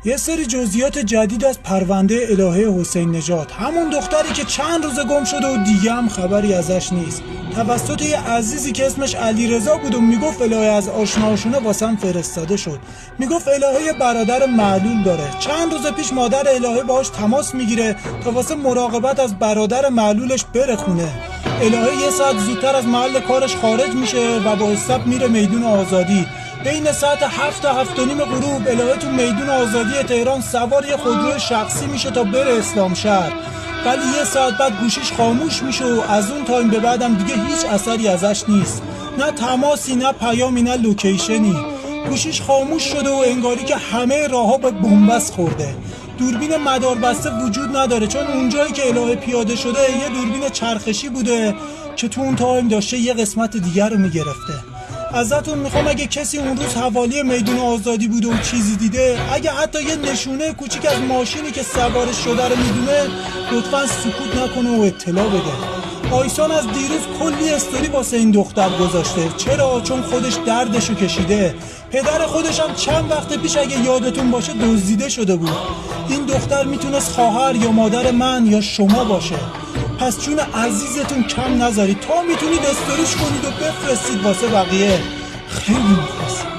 یه سری جزئیات جدید از پرونده الهه حسین نژاد، همون دختری که چند روز گم شده و دیگه هم خبری ازش نیست، توسط یه عزیزی که اسمش علیرضا بود و میگفت الهه از آشناشونه واسم فرستاده شد. میگفت الهه برادر معلول داره. چند روز پیش مادر الهه باهاش تماس میگیره تا واسه مراقبت از برادر معلولش بره خونه. الهه یه ساعت زودتر از محل کارش خارج میشه و با استاپ میره میدون آزادی. بین ساعت 7 تا 7 و نیم غروب الهه تو میدون آزادی تهران سوار یه خودرو شخصی میشه تا بره اسلام شهر. ولی یه ساعت بعد گوشیش خاموش میشه و از اون تایم به بعدم دیگه هیچ اثری ازش نیست. نه تماسی، نه پیامی، نه لوکیشنی. گوشیش خاموش شده و انگاری که همه راهها به بنبست خورده. دوربین مداربسته وجود نداره، چون اونجایی که الهه پیاده شده یه دوربین چرخشی بوده که تو اون تایم داشته یه قسمت دیگر رو میگرفته. ازتون میخوام اگه کسی اون روز حوالی میدون آزادی بوده و چیزی دیده، اگه حتی یه نشونه کوچیک از ماشینی که سوارش شده رو میدونه، لطفاً سکوت نکنه و اطلاع بده. آیسان از دیروز کلی استوری واسه این دختر گذاشته. چرا؟ چون خودش دردشو کشیده. پدر خودش هم چند وقت پیش اگه یادتون باشه دزدیده شده بود. این دختر میتونست خواهر یا مادر من یا شما باشه. پس جون عزیزتون کم نذارید، تا میتونید استوریش کنید و بفرستید واسه بقیه. خیلی مخلصم.